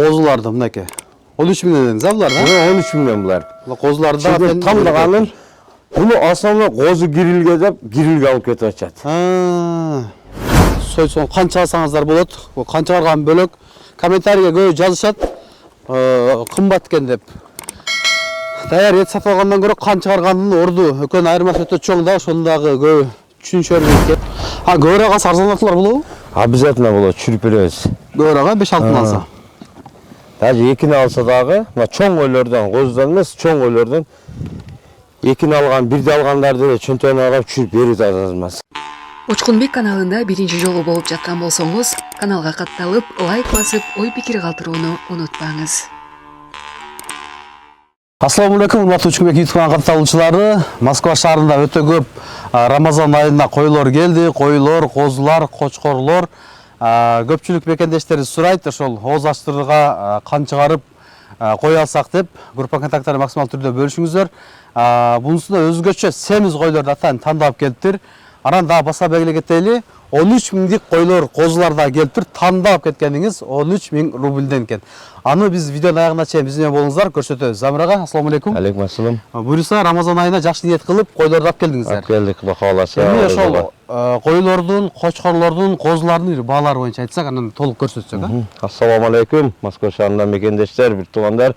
Qozulарды мынакей. 13 миңден dediniz ha bular da? 13 миңден булар. Qozulарды da Şimdi tamdığanın bunu aslında qozu girilge dep girilge alıp ketip açat. Soyson qancha alsаңыздар болады. Qancha qargan bölök kommentariyga көп жазышат. Qымбат eкен деп. Dayar et сатып алгандан көрө qancha qarganын орду экөөнүн айырмасы өтө чоң да, ошондагы көп түшүнүшөр экен. Көбүрөөк алса арзанатылар болобу? Обязательно болот, чүрүп беребиз. Көбүрөөк 5-6 алса. Даже экини алса дагы, мына чоң көйлөрдөн, козудан эмес, чоң көйлөрдөн экини алган, бирди алгандарды эле чөнтөгүнө алып чүрүп берип атасыз. Учкунбек каналында биринчи жолу болуп жаткан болсоңуз, каналга катталып, лайк басып, ой пикир калтырууну унутпаңыз. Ассаламу алейкум, урматтуу Учкунбек YouTube каналына катталуучулары. Москва шаарында өтө көп Рамазан айына койлор келди, койлор, козулар, кочкорлор. Көпчүлүк мекендештерибиз сурайт, ошол ооз ачтырууга кан чыгарып кой алсак деп, группа контакттарын максимал түрдө бөлүшүңүздөр. Бунусунда өзгөчө семиз койлорду атайын тандап келиптир. Анан да баса белгилей кетели, 13 миңдик койлор, козулар да келиптир. Тандап кеткениңиз 13 миң рубльден экен. Аны биз видеонун аягына чейин биз менен болуңуздар, көрсөтөбүз. Замир ага, ассаламу алейкум. Алейкум ассалам. Буюрса, Рамазан айына жакшы ниет кылып, койлорду алып келдиңиздер. Алып келдик, Кудай кааласа. Эми ошол койлордун, кочкорлордун, козулардын баалары боюнча айтсак, анан толук көрсөтсөк. Ассаламу алейкум. Москва шаарында мекендештер, бир туугандар.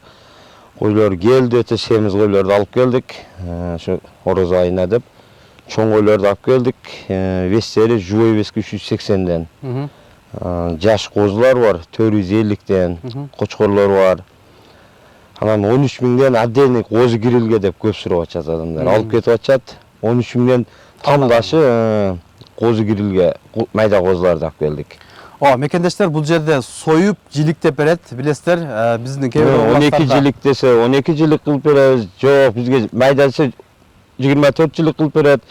Койлор келди, өтө семиз койлорду алып келдик. Ошо Орозо айына деп. Чоң койлорду алып келдик. Вестери жубой вески 380ден. Жаш козулар бар, 450ден. Кочкорлор бар. Анан 13 миңден отдельный козу кирилге деп көп сурап атышат адамдар. Алып кетип атышат. 13 миңден тамдашы козу кирилге майда козуларды алып келдик. Мекендештер бул жерде союп, жиликтеп берет, билесиздер, биздин кээ 12 жилик десе, 12 жилик кылып беребиз. Жок, бизге майдасы 24 жилик кылып берет.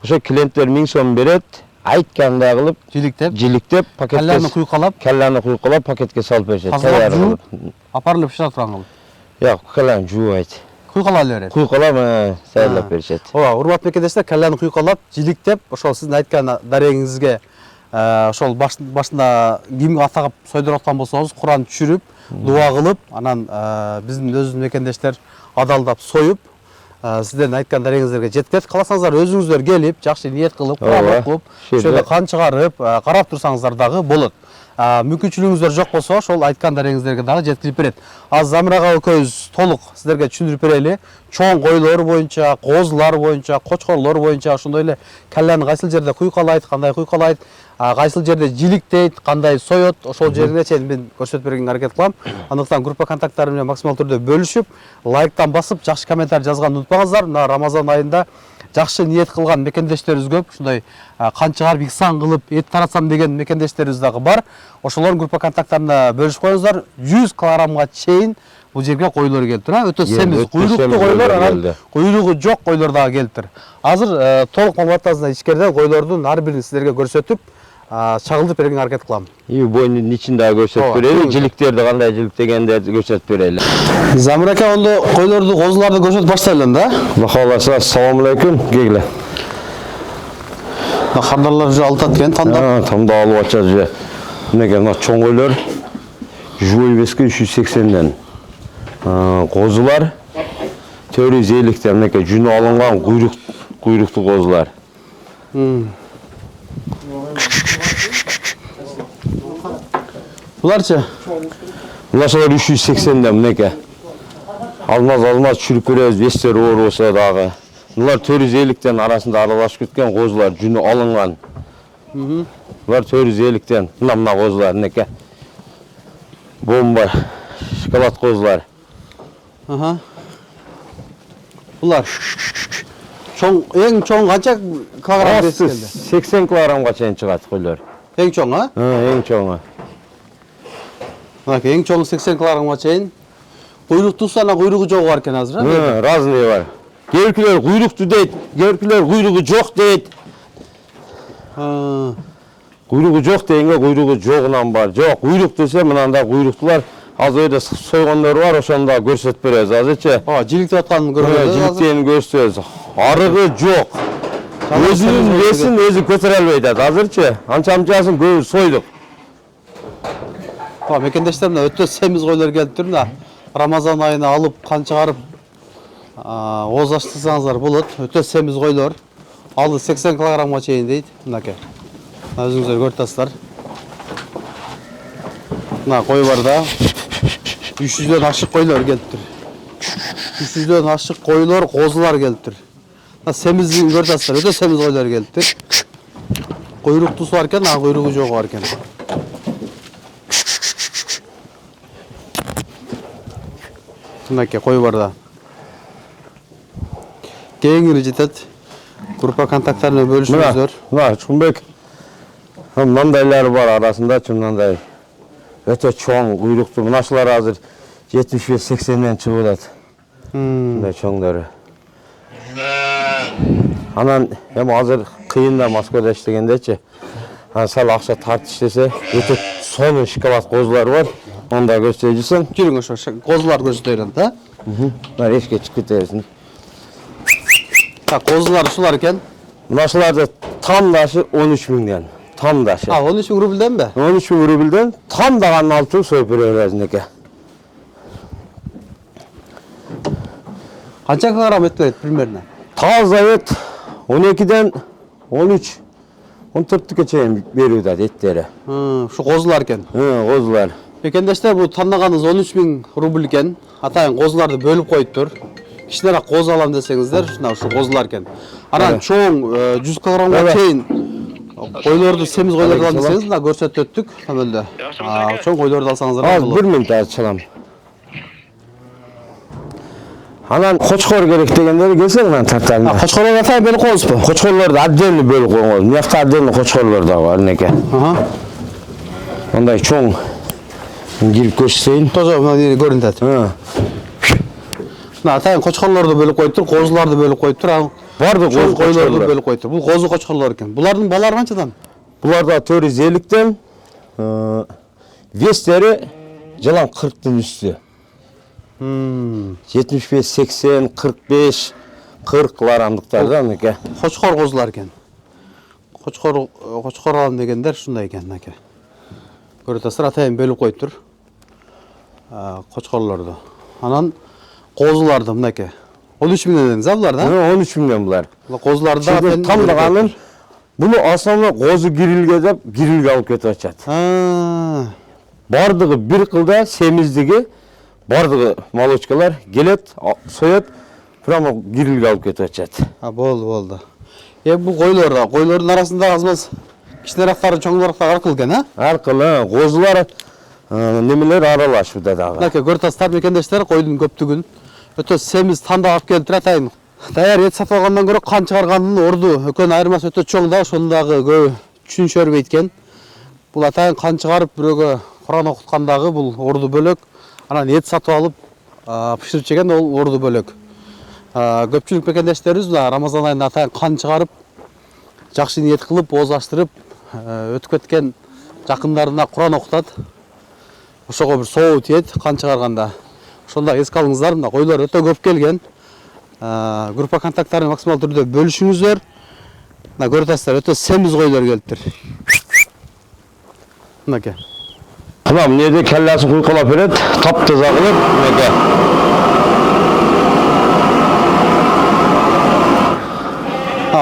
Ошо клиенттер 1000 сом берет. Айткандай кылып, жиликтеп, пакетке келланы куйкалап, пакетке салып беришет. Тазалап жууп, апарылып пышырат турган кылып. Жок, келланы жуубайт. Куйкалап берет. Куйкалап, саялап беришет. Урматтуу мекендештер, келланы куйкалап, жиликтеп, ошол сиздин айткан дарегиңизге ошол башында кимге атагып сойдуруп аткан болсоңуз, Куран түшүрүп, дуа кылып, анан биздин өзүбүздүн мекендештер адалдап союп, сиздердин айткан дарегиңиздерге жеткет. Кааласаңыздар өзүңүздөр келип, жакшы ниет кылып, Куран окуп, ошол кан чыгарып, карап турсаңыздар дагы болот. Мүмкүнчүлүгүңүздөр жок болсо, ошол айткан дарегиңиздерге дагы жеткирип берет. Азыр Замир ага экөөбүз толук сиздерге түшүндүрүп берели. Чоң койлор боюнча, козулар боюнча, кочкорлор боюнча, ошондой эле келлени кайсыл жерде куйкалайт, кандай куйкалайт, кайсыл жерде жиликтейт, кандай соет, ошол жерине чейин мен көрсөтүп бергенге аракет кылам. Андыктан группа контакттары менен максимал түрдө бөлүшүп, лайктан басып, жакшы комментарий жазганды унутпаңыздар. Мына Рамазан айында жакшы ниет кылган мекендештерибиз көп. Ушундай кан чыгарып, ихсан кылып, эт таратсам деген мекендештерибиз дагы бар. Ошолордун группа контакттарына бөлүшүп коюңуздар. 100 килограммга чейин бул жерге койлор келиптир. Өтө семиз, куйруктуу койлор, анан куйругу жок койлор дагы келиптир. Азыр толук маалыматтарыңызды ичкериден койлордун ар бирин сиздерге көрсөтүп, чагылдырып берүүгө аракет кылам. Бойдун ичин дагы көрсөтүп берели, жиликтерди кандай жиликтегендерди көрсөтүп берели. Замир ака, ондо койлорду, козуларды көрсөтүп баштайлы да? Кудай кааласа, ассаламу алейкум, келгиле. Кардарлар уже алып атат экен, тандап. Тандап алып атышат же. Мынакей мына чоң койлор жубой вески 380ден. Козулар 450ден, мынакей жүнү алынган куйруктуу козулар. Буларчы? Булар 380ден, мынакей. Алмаз түшүрүп беребиз, вестер оор болсо дагы. Булар 450ден арасында аралашып кеткен козулар, жүнү алынган. Булар 450ден. Мына козулар, мынакей. Бомба, шоколад козулар. Булар эң чоң канча килограмм келди? 80 килограммга чейин чыгат койлор. Эң чоң, Эң чоңу. Мынакей эң чоң 80 килограммга чейин. Куйруктуусу анан куйругу жогу бар экен азыр, разный бар. Кээбиркилер куйруктуу дейт, кээбиркилер куйругу жок дейт. Куйругу жок дегенге куйругу жогунан бар. Жок, куйрук десе мынандай куйруктулар азыр эле сойгондор бар, ошону да көрсөтүп беребиз азырчы. Жиликтеп атканын көрөбүз. Жиликтени көрсөтөбүз. Арыгы жок. Өзүнүн весин өзү көтөрө албайт азырчы. Анча-мынчасын көбү сойдук. Mekendештерим өтө семиз койлор келип тур да. Рамазан айына алып кан чыгарып ооз аштырсаңыздар болот. Өтө семиз койлор. Алды 80 килограммга чейин дейт. Мынакей. Өзүңүздөр көрүп атасыздар. Мына кой бар да. 300дөн ашык койлор келиптир. 300дөн ашык койлор, козулар келиптир. Мына семиздигин көрүп атасыздар. Өтө семиз койлор келиптир. Куйруктусу бар экен, куйругу жогу бар экен. Мынакей кой бар да. Кеңири жетет. Группа контакттарына бөлүшүңүздөр. Мына Чумбек. Мындайлары бар арасында мындай өтө чоң куйруктуу. Мынашылар азыр 75-80ден чыгып атат. Мындай чоңдору. Анан эми азыр кыйын да Москвада иштегендечи. Сал акча тартып иштесе, өтө сонун шоколад козулар бар. Онда көрсөтөйсүң. Жүрүң ошо козулар көрсөтөйрөн да. Мына эшикке чыгып кетерсиң. Козулар ушулар экен. Мынашыларды тамдашы 13 миңден. Тамдашы. 13 миң рубльден бе? 13 миң рубльден тамдаган алтын союп беребиз экен. Канча килограмм эт берет примерно? Таза эт 12ден 13 14-ке чейин берүүдө эттери. Ушу козулар экен. Козулар. Мекендештер, бул тандаганыңыз 13 миң рубль экен. Атайын козуларды бөлүп коюптур. Кичинерээк коз алам десеңиздер, ушу козулар экен. Анан чоң 100 килограммга чейин койлорду, семиз койлорду алам десеңиз, мына көрсөтөттүк төмөндө. Чоң койлорду алсаңыздар болот. 1 минут ачылам. Анан кочкор керек дегендер келсе мына тарталына. Кочкорлорду атайын бөлүп коебузбу? Кочкорлорду отдельно бөлүп коюңуз. Мынакта отдельно кочкорлор да бар неке. Мындай чоң кирип көрсөтөйүн. Тоже мына көрүнөт. Мына атайын кочкорлорду бөлүп коюптур, козуларды бөлүп коюптур. Барды койлорду бөлүп коюптур. Бул козу кочкорлор экен. Булардын балары канчадан? Буларда 450ден, вестери жылан 40дын үстү. 75, 80, 45, 40 килограммдыктар мынакей. Кочкор козулар экен. Кочкор алам дегендер ушундай экен мынакей. Көрүп атасыздар, атайын бөлүп коюптур. Кочкорлорду. Анан козуларды мынакей. 13 миңден дедиңиз, булар да? 13 миңден булар. Козуларды да тамдаганын буну основной козу кирилге деп кирилге алып кетип атышат. Бардыгы бир кылда семиздиги, бардыгы молочкалар келет, соет, прямо кирилге алып кетип атышат. Болду. Бул койлордун арасында азмаз кичинерээктары, чоңураактары аркылуу экен, Аркылуу, козулар немелер аралашууда дагы. Мынакей көрүп атасыздар мекендештер, койдун көптүгүн. Өтө семиз тандак алып келиптир атайын. Даяр эт сатып алгандан көрө кан чыгаргандын орду экөөнүн айырмасы өтө чоң да, ошону дагы көп түшүнүшөрбөйт экен. Бул атайын кан чыгарып бирөөгө Куран окуткандагы бул орду бөлөк. Анан эт сатып алып пышырып жеген ол орду бөлөк. Көпчүлүк мекендештерибиз Рамазан айында атайын кан чыгарып, жакшы ниет кылып, ооз аштырып, өтүп кеткен жакындарына Куран окутат. Ошого бир соо тиет кан чыгарганда. Ошондо эске алыңыздар, мына койлор өтө көп келген. Группа контакттарын максимал түрдө бөлүшүңүздөр. Мына көрүп атасыздар, өтө семиз койлор келиптир. Мынакей. Мына эмнеде келласын куйкалап берет, таптаза кылып, мынакей.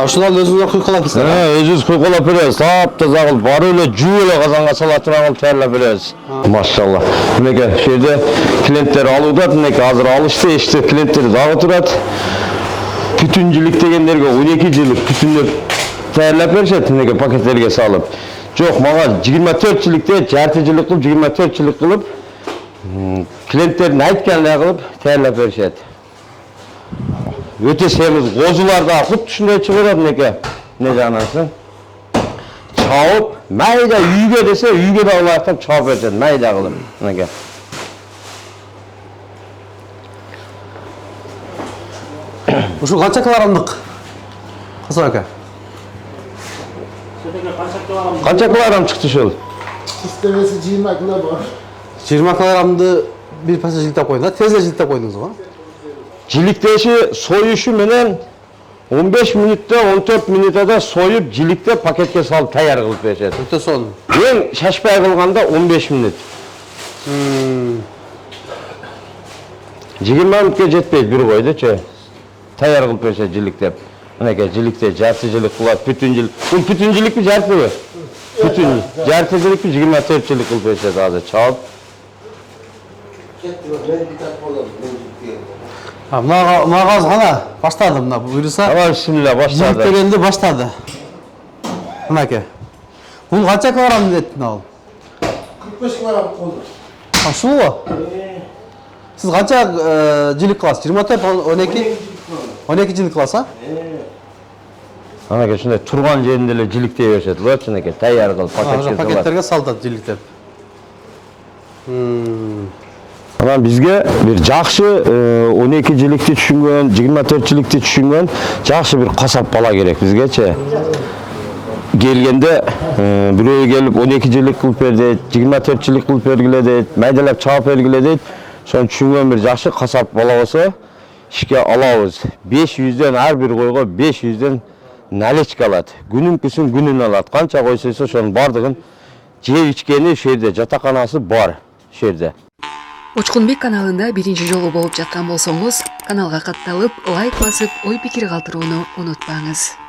Ушудан өзүңөр куйкалайсыздар. Өзүбүз куйкалап беребиз, таптаза кылып, бары эле жууп эле казанга сала турган таярлап беребиз. Машалла. Мынакей, ошол жерде клиенттер алууда, мынакей азыр алышты, эшикте клиенттер дагы турат. Бүтүнчүлүк дегендерге 12 жылдык бүтүндөп таярлап беришет, мынакей пакеттерге салып. Жок, мага 24 жылдыкте жарты жылдык кылып, 24 жылдык кылып клиенттердин айтканын кылып таярлап беришет. Өтө семиз козулар да кут ушундай чыгып мынакей. Не жанасың? Чабып, майда үйгө десе, үйгө да алаттап чабып берет, майда кылып. Мынакей. Ушу канча килограммдык? Касым ака. Канча килограмм чыкты ушул? Sistemesi 20 kilo var. 20 килограммды бир паса жылтап койдуң да, тезде жылтап койдуңуз го? Жиликтеши союшу менен 15 минутта 14 минутада союп жиликте пакетке салып таяр кылып беришет. Өтө сонун. Эң шашпай кылганда 15 минут. 20 минутқа жетпейді бір қойды таяр қылып берсе жіліктеп. Мінекей жілікте жарты жілік қылады, бүтін жілік. Бұл бүтін жілік пе жарты бе? Бүтін жарты жілік пе 24 жілік қылып берсе азы чалып. Мына қаз ғана баштады мына бұйырса. Ава бисмилля баштады. Жіліктегенде баштады. Мінекей. Бұл қанша килограмм деді мынау? 45 килограмм қолды. Ашу ғой? Сіз қанша жілік қыласыз? 24, 12? 12 жілік қыласыз, а? Анакей шындай тұрған жерінде эле жіліктей беришет, чынакей таяр кылып пакеттерге салдат жіліктеп. Анан бизге бир жакшы 12 жиликти түшүнгөн, 24 жиликти түшүнгөн жакшы бир касап бала керек бизгечи. Келгенде бирөө келип 12 жилик кылып бер дейт, 24 жилик кылып бергиле дейт, майдалап чаап бергиле дейт. Сону түшүнгөн бир жакшы касап бала болсо ишке алабыз. 500дөн ар бир койго 500дөн наличка алат. Күнүн күнүн алат. Канча кой сөйсө ошонун бардыгын жеп ичкени ошол жерде, жатаканасы бар ошол жерде. Учкунбек каналында биринчи жолу болуп жаткан болсоңуз, каналга катталып, лайк басып, ой пикир калтырууну унутпаңыз.